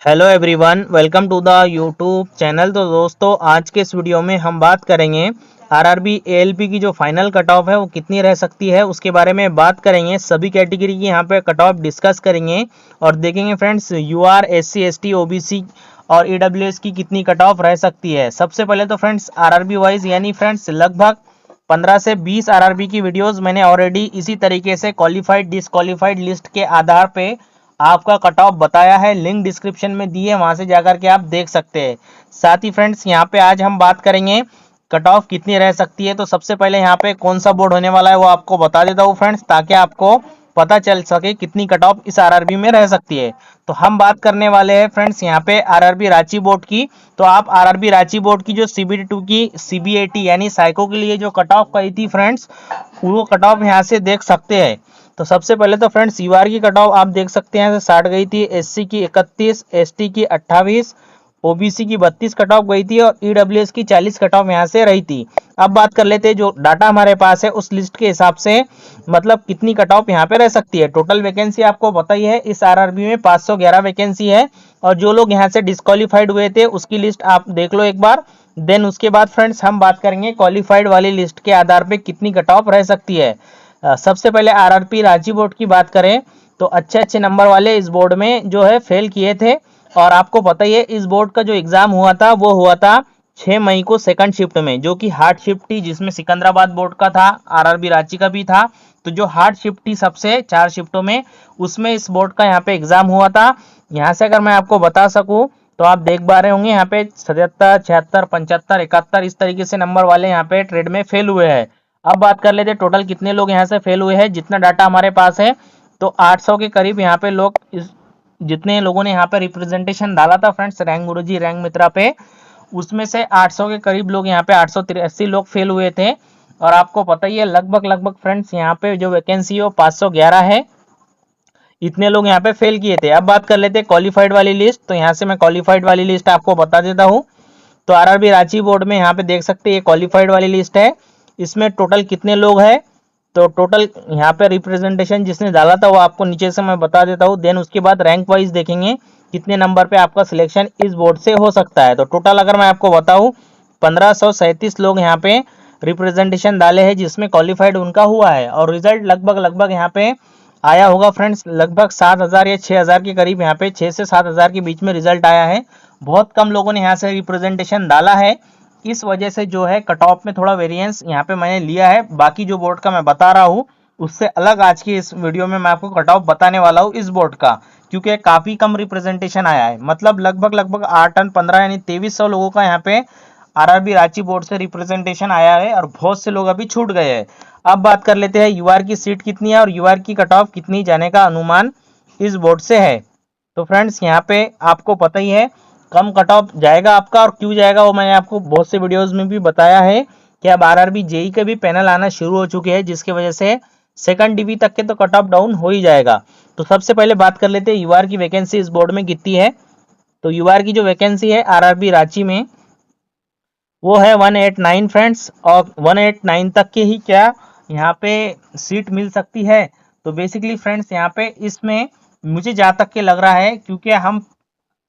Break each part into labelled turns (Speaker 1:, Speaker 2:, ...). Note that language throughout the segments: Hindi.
Speaker 1: Hello everyone, welcome to the YouTube channel. तो दोस्तों, आज के इस वीडियो में हम बात करेंगे आरआरबी एएलपी की जो फाइनल कट ऑफ है वो कितनी रह सकती है, उसके बारे में बात करेंगे। सभी कैटेगरी की यहाँ पे कट ऑफ डिस्कस करेंगे और देखेंगे friends UR, SC, ST, OBC और ईडब्ल्यूएस की कितनी कट ऑफ रह सकती है। सबसे पहले तो फ्रेंड्स आरआरबी वाइज यानी फ्रेंड्स लगभग 15 से 20 आरआरबी की वीडियोस मैंने ऑलरेडी इसी तरीके से क्वालिफाइड डिसक्वालिफाइड लिस्ट के आधार पे आपका कट ऑफ बताया है। लिंक डिस्क्रिप्शन में दी है, वहां से जाकर के आप देख सकते हैं। साथ ही फ्रेंड्स यहाँ पे आज हम बात करेंगे कट ऑफ कितनी रह सकती है। तो सबसे पहले यहाँ पे कौन सा बोर्ड होने वाला है वो आपको बता देता हूँ फ्रेंड्स, ताकि आपको पता चल सके कितनी कट ऑफ इस आरआरबी में रह सकती है। तो हम बात करने वाले हैं फ्रेंड्स यहाँ पे आरआरबी रांची बोर्ड की। तो आप आरआरबी रांची बोर्ड की जो CBT2 की CBAT यानी साइको के लिए जो कट ऑफ कही थी फ्रेंड्स, वो कट ऑफ यहाँ से देख सकते हैं। तो सबसे पहले तो फ्रेंड्स यूआर की कट ऑफ आप देख सकते हैं 60 गई थी, एससी की 31, एसटी की 28, ओबीसी की 32 कट ऑफ गई थी और ईडब्ल्यूएस की 40 कट ऑफ यहाँ से रही थी। अब बात कर लेते हैं जो डाटा हमारे पास है उस लिस्ट के हिसाब से, मतलब कितनी कट ऑफ यहाँ पे रह सकती है। टोटल वैकेंसी आपको पता ही है, इस आरआरबी में 511 वैकेंसी है और जो लोग यहाँ से डिस्क्वालीफाइड हुए थे उसकी लिस्ट आप देख लो एक बार। देन उसके बाद फ्रेंड्स हम बात करेंगे क्वालिफाइड वाली लिस्ट के आधार पर कितनी कट ऑफ रह सकती है। सबसे पहले आरआरबी रांची बोर्ड की बात करें तो अच्छे अच्छे नंबर वाले इस बोर्ड में जो है फेल किए थे। और आपको पता ही है इस बोर्ड का जो एग्जाम हुआ था वो हुआ था 6 मई को सेकंड शिफ्ट में, जो कि हार्ड शिफ्ट थी, जिसमें सिकंदराबाद बोर्ड का था, आरआरबी रांची का भी था। तो जो हार्ड शिफ्ट थी सबसे 4 शिफ्टों में, उसमें इस बोर्ड का यहाँ पे एग्जाम हुआ था। यहाँ से अगर मैं आपको बता सकूं तो आप देख पा रहे होंगे यहाँ पे 77, 76, 75, 71 इस तरीके से नंबर वाले यहाँ पे ट्रेड में फेल हुए हैं। अब बात कर लेते हैं टोटल कितने लोग यहाँ से फेल हुए हैं। जितना डाटा हमारे पास है तो 800 के करीब यहाँ पे लोग जितने लोगों ने यहाँ पे रिप्रेजेंटेशन डाला था फ्रेंड्स रैंक गुरुजी रैंक मित्रा पे, उसमें से 800 के करीब लोग यहाँ पे 883 लोग फेल हुए थे। और आपको पता ही है लगभग फ्रेंड्स यहाँ पे जो वैकेंसी है वो 511 है, इतने लोग यहाँ पे फेल किए थे। अब बात कर लेते हैं क्वालिफाइड वाली लिस्ट। तो यहाँ से मैं क्वालिफाइड वाली लिस्ट आपको बता देता हूँ। तो आरआरबी रांची बोर्ड में यहाँ पे देख सकते हैं ये क्वालिफाइड वाली लिस्ट है। इसमें टोटल कितने लोग हैं, तो टोटल यहाँ पे रिप्रेजेंटेशन जिसने डाला था वो आपको नीचे से मैं बता देता हूँ। देन उसके बाद रैंक वाइज देखेंगे कितने नंबर पे आपका सिलेक्शन इस बोर्ड से हो सकता है। तो टोटल अगर मैं आपको बताऊँ 1537 लोग यहाँ पे रिप्रेजेंटेशन डाले हैं जिसमें क्वालिफाइड उनका हुआ है। और रिजल्ट लगभग यहाँ पे आया होगा फ्रेंड्स लगभग 7000 या 6000 के करीब, यहाँ पे 6 से 7000 के बीच में रिजल्ट आया है। बहुत कम लोगों ने यहाँ से रिप्रेजेंटेशन डाला है, इस वजह से जो है कट ऑफ में थोड़ा वेरिएंस यहाँ पे मैंने लिया है। बाकी जो बोर्ड का मैं बता रहा हूँ उससे अलग आज की इस वीडियो में मैं आपको कट ऑफ बताने वाला हूँ इस बोर्ड का, क्योंकि काफी कम रिप्रेजेंटेशन आया है। मतलब लगभग 8 और 15 यानी 2300 लोगों का यहाँ पे आरआरबी रांची बोर्ड से रिप्रेजेंटेशन आया है और बहुत से लोग अभी छूट गए हैं। अब बात कर लेते हैं यूआर की सीट कितनी है और यूआर की कट ऑफ कितनी जाने का अनुमान इस बोर्ड से है। तो फ्रेंड्स यहाँ पे आपको पता ही है कम कट ऑफ जाएगा आपका, और क्यों जाएगा वो मैंने आपको बहुत से वीडियोस में भी बताया है कि अब आरआरबी जेई के भी पैनल आना शुरू हो चुके हैं, जिसकी वजह से सेकंड डीबी तक के तो कट ऑफ डाउन हो ही जाएगा। तो सबसे पहले बात कर लेते हैं यूआर की वैकेंसी इस बोर्ड में कितनी है। तो यूआर की जो वैकेंसी है आरआरबी रांची में वो है 189 फ्रेंड्स, और 189 तक के ही क्या यहाँ पे सीट मिल सकती है। तो बेसिकली फ्रेंड्स यहाँ पे इसमें मुझे जहाँ तक के लग रहा है, क्योंकि हम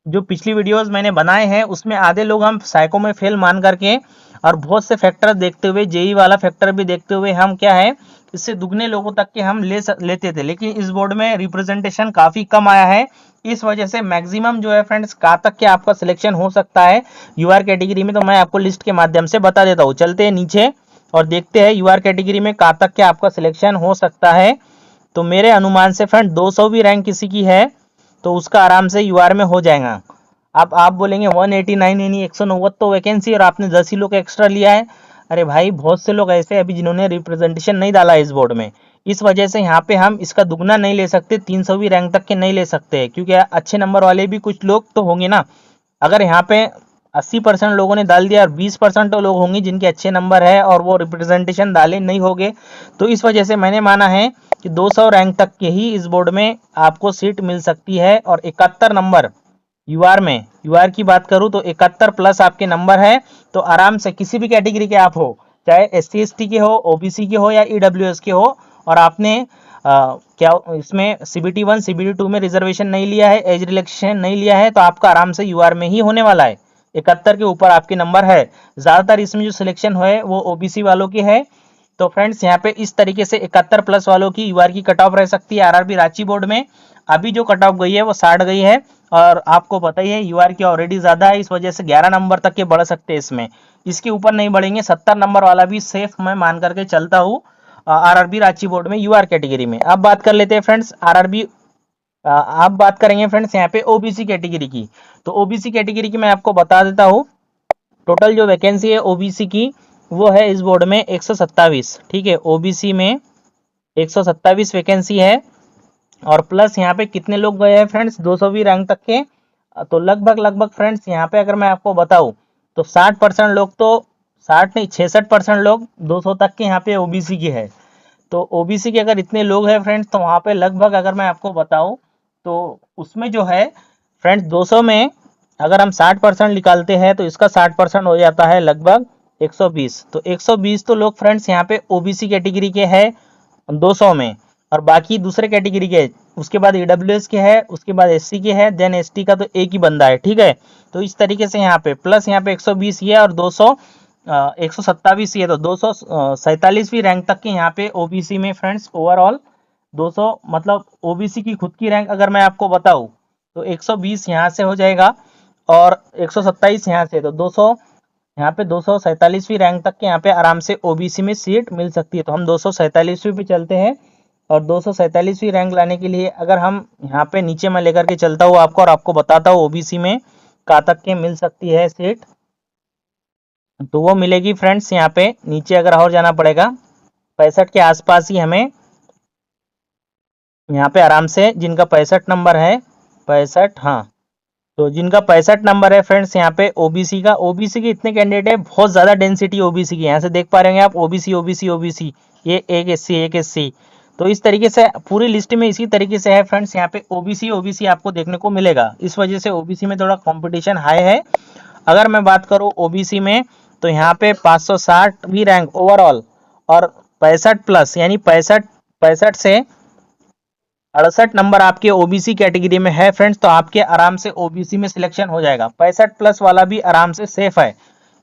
Speaker 1: जो पिछली वीडियोस मैंने बनाए हैं उसमें आधे लोग हम साइको में फेल मान करके और बहुत से फैक्टर देखते हुए, जेई वाला फैक्टर भी देखते हुए, हम क्या है इससे दुगने लोगों तक के हम लेते थे। लेकिन इस बोर्ड में रिप्रेजेंटेशन काफी कम आया है, इस वजह से मैक्सिमम जो है फ्रेंड्स कहाँ तक के आपका सिलेक्शन हो सकता है यूआर कैटेगरी में, तो मैं आपको लिस्ट के माध्यम से बता देता हूँ। चलते हैं नीचे और देखते हैं यूआर कैटेगरी में कहाँ तक के आपका सिलेक्शन हो सकता है। तो मेरे अनुमान से फ्रेंड 200 भी रैंक किसी की है तो उसका आराम से यूआर में हो जाएगा। अब आप बोलेंगे 189 यानी 190 तो वैकेंसी और आपने 10 ही लोग एक्स्ट्रा लिया है। अरे भाई बहुत से लोग ऐसे अभी जिन्होंने रिप्रेजेंटेशन नहीं डाला इस बोर्ड में, इस वजह से यहाँ पे हम इसका दुगना नहीं ले सकते, 300 भी रैंक तक के नहीं ले सकते, क्योंकि अच्छे नंबर वाले भी कुछ लोग तो होंगे ना। अगर यहाँ पे 80% लोगों ने डाल दिया और 20% तो लोग होंगे जिनके अच्छे नंबर है और वो रिप्रेजेंटेशन डाले नहीं होंगे, तो इस वजह से मैंने माना है कि 200 रैंक तक के ही इस बोर्ड में आपको सीट मिल सकती है। और 71 नंबर यूआर में, यूआर की बात करूं तो 71 प्लस आपके नंबर है, तो आराम से किसी भी कैटेगरी के आप हो, चाहे SC ST के हो, OBC के हो या EWS के हो, और आपने क्या इसमें CBT 1 CBT 2 में रिजर्वेशन नहीं लिया है, एज रिलैक्सेशन नहीं लिया है, तो आपका आराम से यूआर में ही होने वाला है। 71 के ऊपर आपके नंबर है। ज्यादातर इसमें जो सिलेक्शन है वो ओबीसी वालों की है। तो फ्रेंड्स यहाँ पे इस तरीके से 71 प्लस वालों की यूआर की कट ऑफ रह सकती है। आरआरबी रांची बोर्ड में अभी जो कट ऑफ गई है वो 60 गई है, और आपको पता ही है यूआर की ऑलरेडी ज्यादा है, इस वजह से 11 नंबर तक के बढ़ सकते हैं इसमें। इसके ऊपर नहीं बढ़ेंगे। 70 नंबर वाला भी सेफ मैं मान करके चलता हूँ आरआरबी रांची बोर्ड में यूआर कैटेगरी में। अब बात कर लेते हैं फ्रेंड्स आरआरबी, आप बात करेंगे फ्रेंड्स यहाँ पे ओबीसी कैटेगरी की। तो ओबीसी कैटेगरी की मैं आपको बता देता हूँ। टोटल जो वैकेंसी है ओबीसी की वो है इस बोर्ड में 127। ठीक है, ओबीसी में 127 वैकेंसी है। और प्लस यहाँ पे कितने लोग गए हैं फ्रेंड्स 220 रैंक तक के। तो लगभग फ्रेंड्स यहाँ पे अगर मैं आपको बताऊँ तो 60% लोग, तो 60 नहीं 66% लोग 200 तक के यहाँ पे ओबीसी की है। तो ओबीसी के अगर इतने लोग हैं फ्रेंड्स, तो वहाँ पे लगभग अगर मैं आपको बताऊँ तो उसमें जो है फ्रेंड्स 200 में अगर हम 60% निकालते हैं तो इसका 60% हो जाता है लगभग 120। तो 120 तो लोग फ्रेंड्स यहाँ पे ओबीसी कैटेगरी के हैं 200 में, और बाकी दूसरे कैटेगरी के, उसके बाद ईडब्ल्यूएस के है, उसके बाद एससी के है, देन एसटी का तो एक ही बंदा है। ठीक है, तो इस तरीके से यहाँ पे प्लस यहाँ पे 120 ये और 200 127 ये, तो 247वीं रैंक तक के यहाँ पे ओबीसी में फ्रेंड्स ओवरऑल 200, मतलब ओबीसी की खुद की रैंक अगर मैं आपको बताऊं तो 120 यहाँ से हो जाएगा और 127 यहाँ से, तो 200 यहाँ पे 247वीं रैंक तक के यहाँ पे आराम से ओबीसी में सीट मिल सकती है। तो हम 247वीं पे चलते हैं, और 247वीं रैंक लाने के लिए अगर हम यहाँ पे नीचे मैं लेकर के चलता हूँ आपको और आपको बताता हूँ ओबीसी में कहाँ तक के मिल सकती है सीट, तो वो मिलेगी फ्रेंड्स यहाँ पे नीचे अगर और जाना पड़ेगा 65 के आसपास ही हमें यहाँ पे आराम से, जिनका 65 नंबर है 65, हाँ, तो जिनका 65 नंबर है फ्रेंड्स यहाँ पे ओबीसी का, ओबीसी के इतने कैंडिडेट है, बहुत ज्यादा डेंसिटी ओबीसी की, यहाँ से देख पा रहे हैं आप ओबीसी ओबीसी ओबीसी, ये एक एससी। तो इस तरीके से पूरी लिस्ट में इसी तरीके से है फ्रेंड्स, यहाँ पे ओबीसी ओबीसी आपको देखने को मिलेगा। इस वजह से ओबीसी में थोड़ा कंपटीशन हाई है। अगर मैं बात करूँ ओबीसी में तो यहाँ पे 560वीं रैंक ओवरऑल, और 65 प्लस यानी 65 से 68 नंबर आपके ओबीसी कैटेगरी में है फ्रेंड्स, तो आपके आराम से ओबीसी में सिलेक्शन हो जाएगा। 65 प्लस वाला भी आराम से सेफ है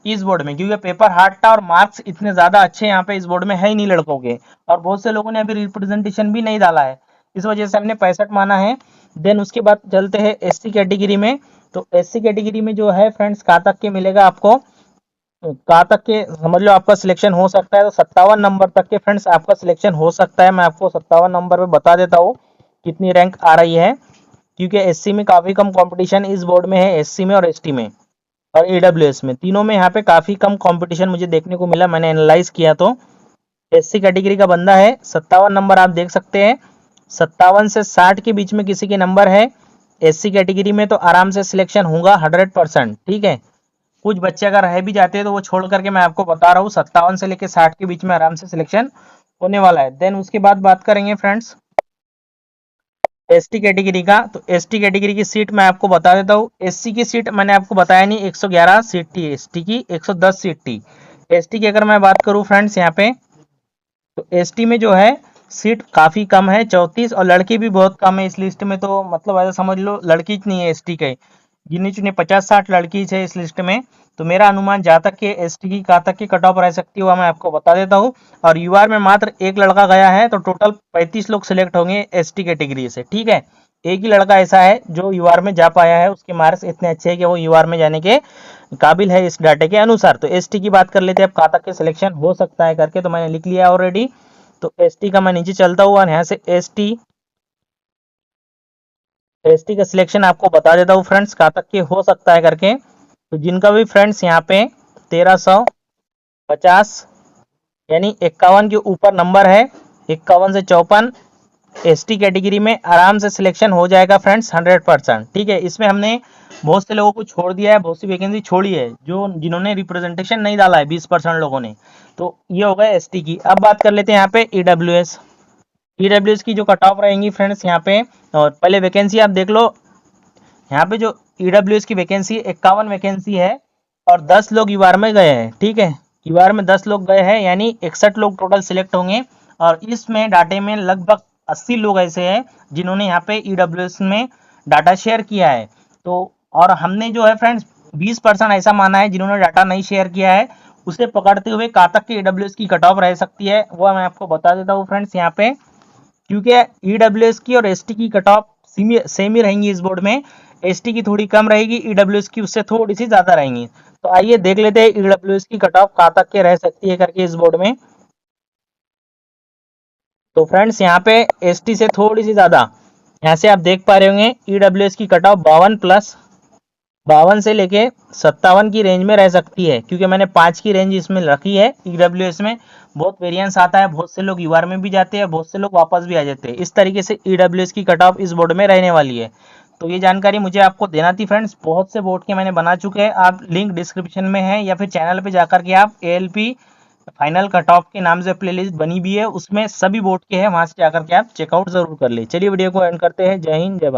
Speaker 1: इस बोर्ड में, क्योंकि पेपर हार्ड था और मार्क्स इतने ज्यादा अच्छे यहाँ पे इस बोर्ड में है ही नहीं लड़कों के, और बहुत से लोगों ने अभी रिप्रेजेंटेशन भी नहीं डाला है, इस वजह से हमने 65 माना है। देन उसके बाद चलते हैं एससी कैटेगरी में। तो एससी कैटेगरी में जो है फ्रेंड्स कहाँ तक के मिलेगा आपको, कहाँ तक के समझ लो आपका सिलेक्शन हो सकता है, तो 57 नंबर तक के फ्रेंड्स आपका सिलेक्शन हो सकता है। मैं आपको 57 नंबर पे बता देता हूँ कितनी रैंक आ रही है, क्योंकि एससी में काफी कम कंपटीशन इस बोर्ड में है, एससी में और एसटी में और ईडब्ल्यूएस में, तीनों में यहाँ पे काफी कम कंपटीशन मुझे देखने को मिला। मैंने एनालाइज किया तो एससी कैटेगरी का बंदा है 57 नंबर, आप देख सकते हैं 57 से 60 के बीच में किसी के नंबर है एससी कैटेगरी में तो आराम से सिलेक्शन होगा 100%। ठीक है, कुछ बच्चे अगर रह भी जाते हैं तो वो छोड़ करके मैं आपको बता रहा हूँ 57 से लेकर 60 के बीच में आराम से सिलेक्शन होने वाला है। देन उसके बाद बात करेंगे फ्रेंड्स एसटी कैटेगरी का। तो एसटी कैटेगरी की सीट मैं आपको बता देता हूँ। एससी की सीट मैंने आपको बताया नहीं, 111 सीट थी एसटी की, 110 सीट थी एसटी की। अगर मैं बात करूँ फ्रेंड्स यहाँ पे, तो एसटी में जो है सीट काफी कम है 34, और लड़की भी बहुत कम है इस लिस्ट में, तो मतलब ऐसा समझ लो लड़की नहीं है एसटी के, गिने चुने 50-60 लड़की है इस लिस्ट में। तो मेरा अनुमान जहाँ तक के एसटी की कहाँ तक की कट ऑफ रह सकती है मैं आपको बता देता हूँ। और यूआर में मात्र एक लड़का गया है, तो टोटल 35 लोग सिलेक्ट होंगे एसटी कैटेगरी से। ठीक है, एक ही लड़का ऐसा है जो यूआर में जा पाया है, उसके मार्क्स इतने अच्छे हैं कि वो यूआर में जाने के काबिल है इस डाटे के अनुसार। तो एसटी की बात कर लेते हैं अब कहाँ तक के सिलेक्शन हो सकता है करके, तो मैंने लिख लिया ऑलरेडी। तो एसटी का मैं नीचे चलता हूँ और यहाँ से एसटी का सिलेक्शन आपको बता देता हूँ फ्रेंड्स कहाँ तक के हो सकता है करके। तो जिनका भी फ्रेंड्स यहाँ पे 1350 यानी 51 के ऊपर नंबर है, 51 से 54 एसटी कैटेगरी में आराम से सिलेक्शन हो जाएगा फ्रेंड्स 100%। ठीक है, इसमें हमने बहुत से लोगों को छोड़ दिया है, बहुत सी वैकेंसी छोड़ी है जो जिन्होंने रिप्रेजेंटेशन नहीं डाला है 20% लोगों ने। तो ये हो गया एसटी की। अब बात कर लेते हैं यहाँ पे ईडब्ल्यूएस की जो कट ऑफ रहेंगी फ्रेंड्स यहाँ पे, और पहले वैकेंसी आप देख लो। यहाँ पे जो ईडब्ल्यूएस की वैकेंसी 51 वैकेंसी है और 10 लोग यूआर में गए हैं। ठीक है, यूआर में 10 लोग गए हैं यानी 61 लोग टोटल सिलेक्ट होंगे, और इसमें डाटे में लगभग 80 लोग ऐसे हैं जिन्होंने यहाँ पे ईडब्ल्यूएस में डाटा शेयर किया है। तो और हमने जो है फ्रेंड्स 20% ऐसा माना है जिन्होंने डाटा नहीं शेयर किया है, उसे पकड़ते हुए कहाँ तक की ईडब्ल्यूएस की कट ऑफ रह सकती है वो मैं आपको बता देता हूँ फ्रेंड्स यहाँ पे। क्योंकि ईडब्ल्यूएस की और एसटी की कट ऑफ सेम ही रहेंगी इस बोर्ड में, एसटी की थोड़ी कम रहेगी, ईडब्ल्यूएस की उससे थोड़ी सी ज्यादा रहेंगी। तो आइए देख लेते हैं ईडब्ल्यूएस की कट ऑफ कहाँ तक के रह सकती है करके इस बोर्ड में। तो फ्रेंड्स यहाँ पे एसटी से थोड़ी सी ज्यादा, यहाँ से आप देख पा रहे होंगे ईडब्ल्यूएस की कट ऑफ 52 से लेके 57 की रेंज में रह सकती है, क्योंकि मैंने 5 की रेंज इसमें रखी है। ईडब्ल्यूएस में बहुत वेरिएंस आता है, बहुत से लोग यूआर में भी जाते हैं, बहुत से लोग वापस भी आ जाते हैं। इस तरीके से ईडब्ल्यूएस की कट ऑफ इस बोर्ड में रहने वाली है। तो ये जानकारी मुझे आपको देना थी फ्रेंड्स। बहुत से बोर्ड के मैंने बना चुके हैं, आप लिंक डिस्क्रिप्शन में है या फिर चैनल पे जाकर के आप एएलपी फाइनल कट ऑफ के नाम से प्लेलिस्ट बनी भी है, उसमें सभी बोर्ड के हैं, वहां से जाकर के आप चेकआउट जरूर कर ले। चलिए वीडियो को एंड करते हैं। जय हिंद, जय भारत।